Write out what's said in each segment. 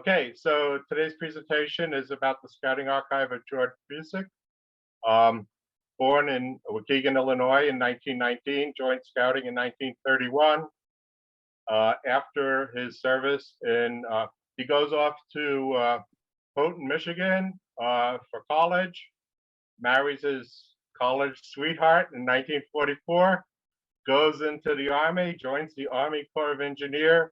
Okay, so today's presentation is about the Scouting Archive of George Fucik. Born in Waukegan, Illinois in 1919, joined Scouting in 1931. After his service he goes off to Houghton, Michigan for college, marries his college sweetheart in 1944, goes into the Army, joins the Army Corps of Engineers.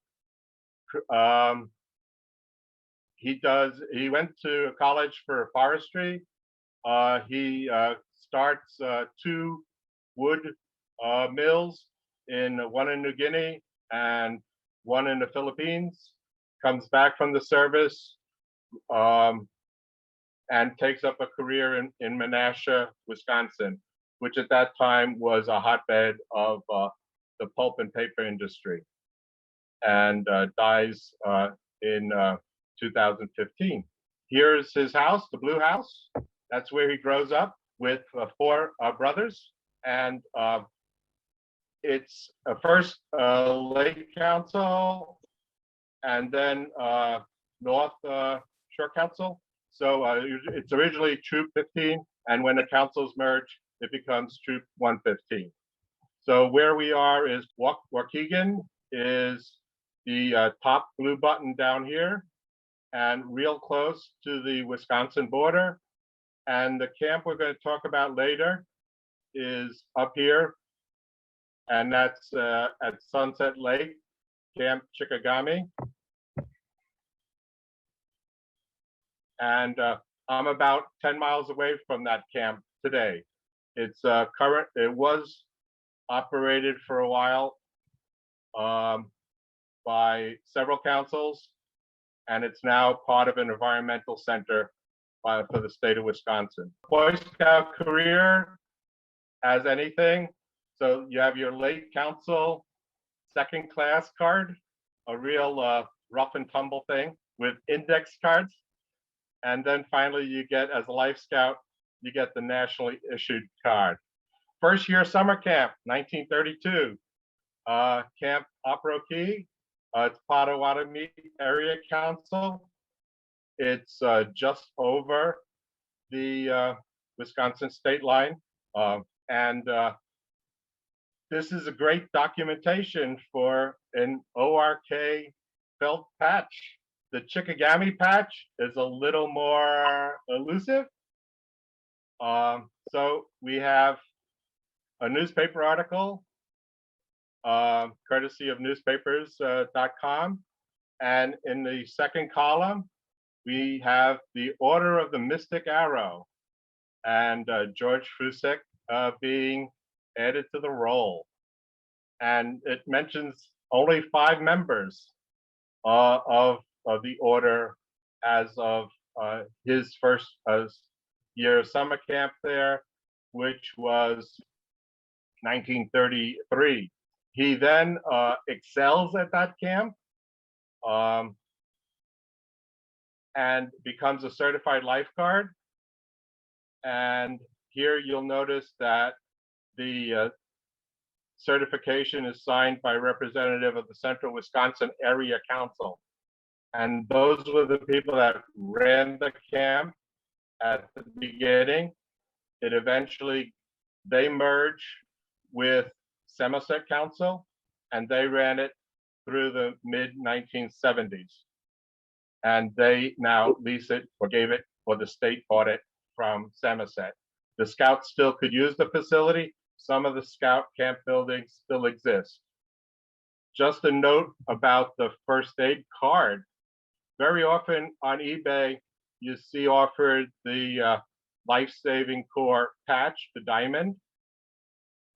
He went to college for forestry. He starts two wood mills, one in New Guinea and one in the Philippines, comes back from the service and takes up a career in Menasha, Wisconsin, which at that time was a hotbed of the pulp and paper industry, and dies in 2015. Here's his house, the Blue House. That's where he grows up with four brothers. And it's first Lake Council and then North Shore Council. So it's originally Troop 15. And when the councils merge, it becomes Troop 115. So where we are is Waukegan is the top blue button down here, and real close to the Wisconsin border. And the camp we're going to talk about later is up here, and that's at Sunset Lake, Camp Chickagami. And I'm about 10 miles away from that camp today. It's it was operated for a while by several councils, and it's now part of an environmental center for the state of Wisconsin. Boy Scout career as anything. So you have your Lake Council second class card, a real rough and tumble thing with index cards. And then finally you get, as a Life Scout, you get the nationally issued card. First year summer camp, 1932, Camp Chickagami. It's Potawatomi Area Council. It's just over the Wisconsin state line. And this is a great documentation for an ORK felt patch. The Chickagami patch is a little more elusive. So we have a newspaper article courtesy of newspapers.com. And in the second column, we have the Order of the Mystic Arrow and George Fucik being added to the roll. And it mentions only 5 members of the order as of his first year of summer camp there, which was 1933. He then excels at that camp and becomes a certified lifeguard. And here you'll notice that the certification is signed by a representative of the Central Wisconsin Area Council. And those were the people that ran the camp at the beginning. They merged with Samoset Council, and they ran it through the mid-1970s. And they now lease it or gave it, or the state bought it from Samoset. The Scouts still could use the facility. Some of the Scout camp buildings still exist. Just a note about the first aid card. Very often on eBay, you see offered the Life Saving Corps patch, the diamond,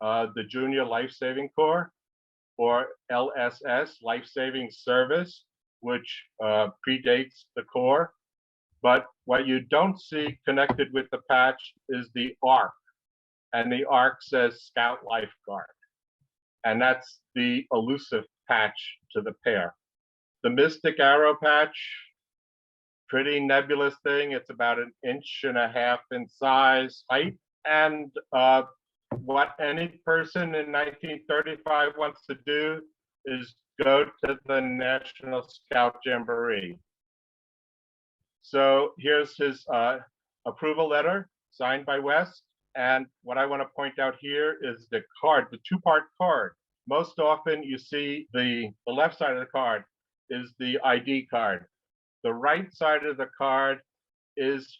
the Junior Life Saving Corps, or LSS, Life Saving Service, which predates the Corps. But what you don't see connected with the patch is the ARC, and the ARC says Scout Lifeguard, and that's the elusive patch to the pair. The Mystic Arrow patch, pretty nebulous thing. It's about 1.5 inches in size, height, and what any person in 1935 wants to do is go to the National Scout Jamboree. So here's his approval letter signed by West. And what I want to point out here is the card, the two-part card. Most often you see the left side of the card is the ID card. The right side of the card is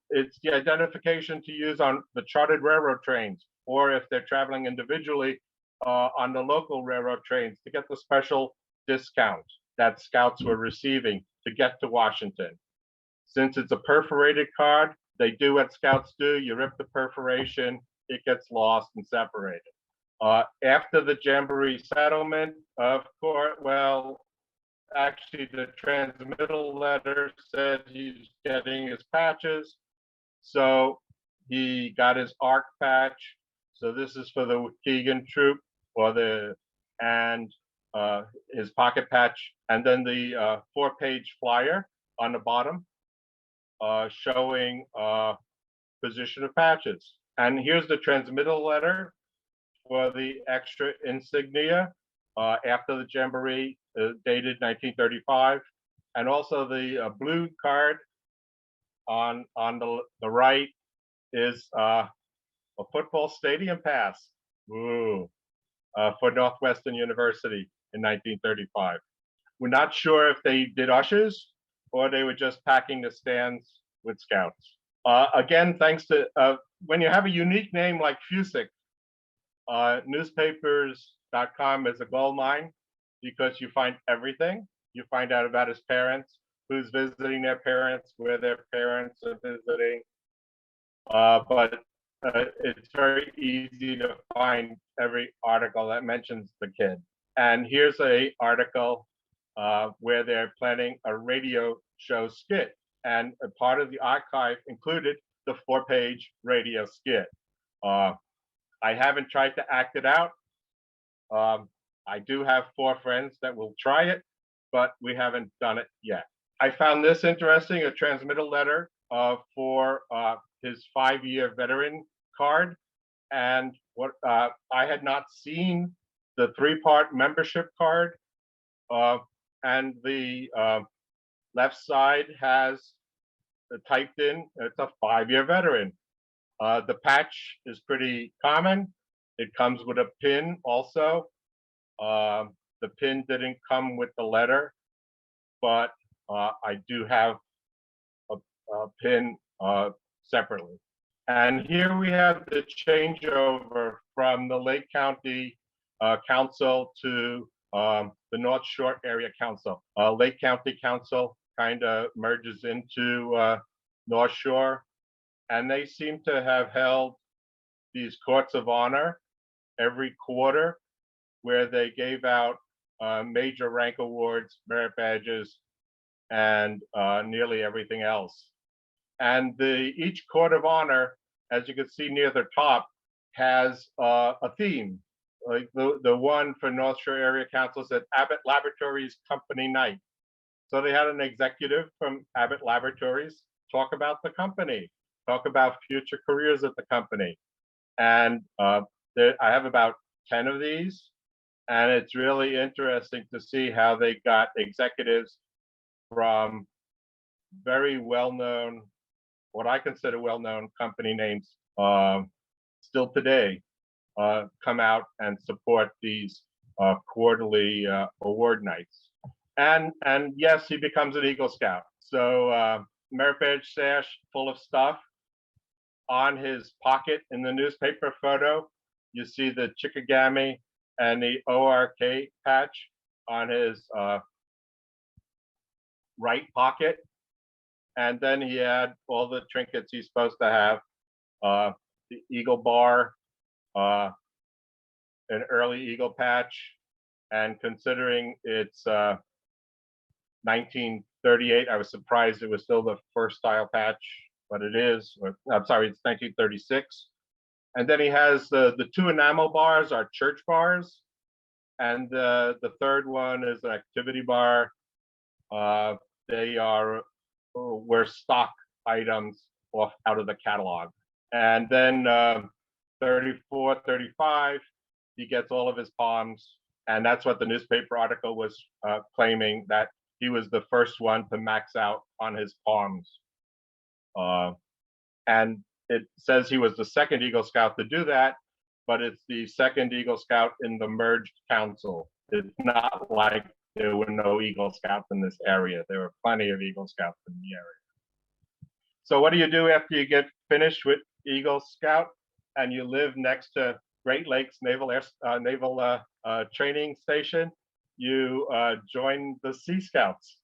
it's the identification to use on the chartered railroad trains, or if they're traveling individually on the local railroad trains to get the special discount that scouts were receiving to get to Washington. Since it's a perforated card, they do what scouts do. You rip the perforation, it gets lost and separated. After the Jamboree settlement, of course, well, actually the transmittal letter said he's getting his patches. So he got his ARC patch. So this is for the Waukegan troop, and his pocket patch, and then the 4-page flyer on the bottom showing position of patches. And here's the transmittal letter for the extra insignia after the Jamboree, dated 1935, and also the blue card on the right is a football stadium pass. Ooh. For Northwestern University in 1935. We're not sure if they did ushers or they were just packing the stands with scouts. Again, thanks to, when you have a unique name like Fucik, newspapers.com is a gold mine because you find everything. You find out about his parents, who's visiting their parents, where their parents are visiting. But it's very easy to find every article that mentions the kid. And here's an article where they're planning a radio show skit. And a part of the archive included the 4-page radio skit. I haven't tried to act it out. I do have 4 friends that will try it, but we haven't done it yet. I found this interesting, a transmittal letter for his 5-year veteran card. And what I had not seen the 3-part membership card, and the left side has typed in, it's a 5-year veteran. The patch is pretty common. It comes with a pin also. The pin didn't come with the letter, but I do have a pin separately. And here we have the changeover from the Lake County Council to the North Shore Area Council. Lake County Council kind of merges into North Shore, and they seem to have held these courts of honor every quarter where they gave out major rank awards, merit badges, and nearly everything else. And each court of honor, as you can see near the top, has a theme. Like the one for North Shore Area Council said Abbott Laboratories Company Night. So they had an executive from Abbott Laboratories talk about the company, talk about future careers at the company. And I have about 10 of these. And it's really interesting to see how they got executives from very well-known, what I consider well-known company names still today come out and support these quarterly award nights. And yes, he becomes an Eagle Scout. So Meritage stash full of stuff. On his pocket in the newspaper photo, you see the Chickagami and the ORK patch on his right pocket. And then he had all the trinkets he's supposed to have, the Eagle Bar, an early Eagle patch, and considering it's 1938, I was surprised it was still the first style patch, but it is. I'm sorry, it's 1936. And then he has the 2 enamel bars are church bars, and the third one is an activity bar. They were stock items out of the catalog. And then 34, 35, he gets all of his palms, and that's what the newspaper article was claiming, that he was the first one to max out on his palms. And it says he was the second Eagle Scout to do that, but it's the second Eagle Scout in the merged council. It's not like there were no Eagle Scouts in this area. There were plenty of Eagle Scouts in the area. So what do you do after you get finished with Eagle Scout and you live next to Great Lakes Naval Training Station? You join the Sea Scouts.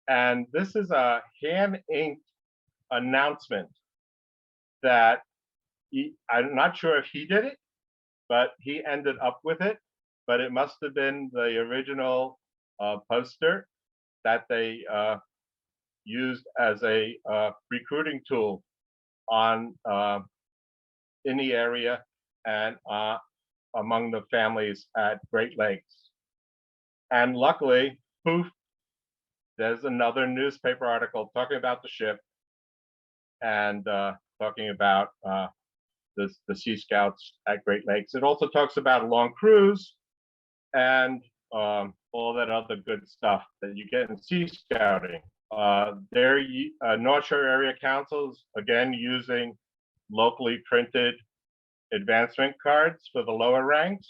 And this is a hand-inked announcement that I'm not sure if he did it, but he ended up with it. But it must have been the original poster that they used as a recruiting tool on in the area and among the families at Great Lakes. And luckily, poof, there's another newspaper article talking about the ship and talking about the Sea Scouts at Great Lakes. It also talks about a long cruise and all that other good stuff that you get in Sea Scouting. Their North Shore Area Councils, again, using locally printed advancement cards for the lower ranks.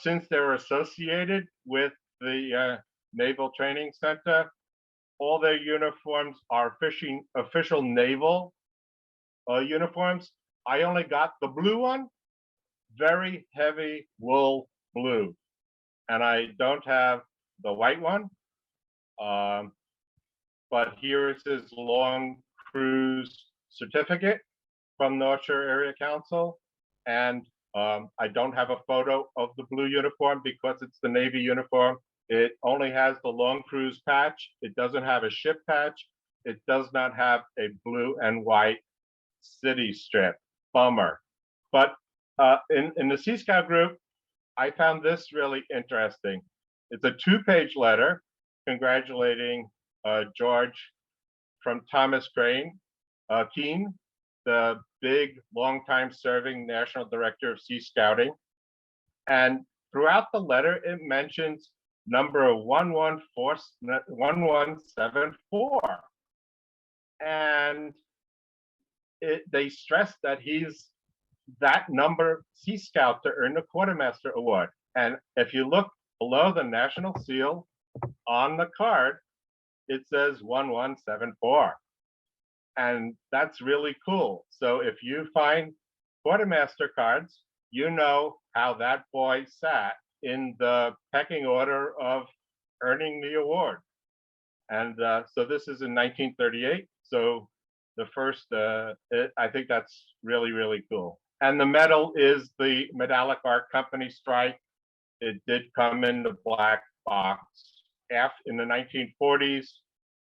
Since they're associated with the Naval Training Center, all their uniforms are official naval uniforms. I only got the blue one, very heavy wool blue. And I don't have the white one. But here is his long cruise certificate from North Shore Area Council. And I don't have a photo of the blue uniform because it's the Navy uniform. It only has the long cruise patch. It doesn't have a ship patch. It does not have a blue and white city strip. Bummer. But in the Sea Scout group, I found this really interesting. It's a 2-page letter congratulating George from Thomas Keene, the big, long-time serving National Director of Sea Scouting. And throughout the letter, it mentions number 1174. And they stress that he's that number Sea Scout to earn the Quartermaster Award. And if you look below the national seal on the card, it says 1174. And that's really cool. So if you find Quartermaster cards, you know how that boy sat in the pecking order of earning the award. And so this is in 1938. So the first, I think that's really, really cool. And the medal is the Metallic Art Company stripe. It did come in the black box. In the 1940s,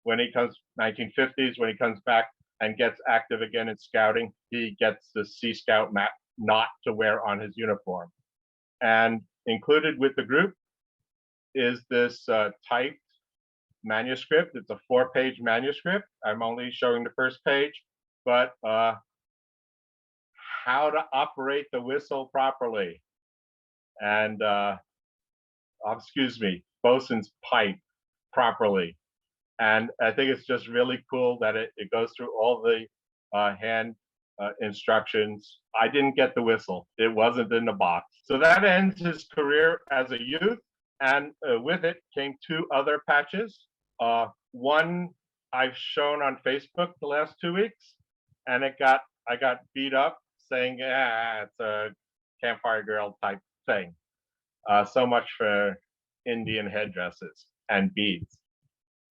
1950s, when he comes back and gets active again in scouting, he gets the Sea Scout knot to wear on his uniform. And included with the group is this typed manuscript. It's a 4-page manuscript. I'm only showing the first page, but how to operate the whistle properly. And bosun's pipe properly. And I think it's just really cool that it goes through all the hand instructions. I didn't get the whistle. It wasn't in the box. So that ends his career as a youth. And with it came 2 other patches. One I've shown on Facebook the last 2 weeks, and I got beat up saying, it's a campfire girl type thing. So much for Indian headdresses and beads.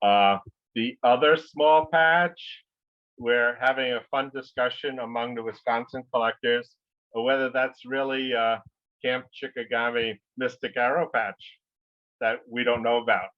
The other small patch, we're having a fun discussion among the Wisconsin collectors whether that's really Camp Chickagami Mystic Arrow patch that we don't know about.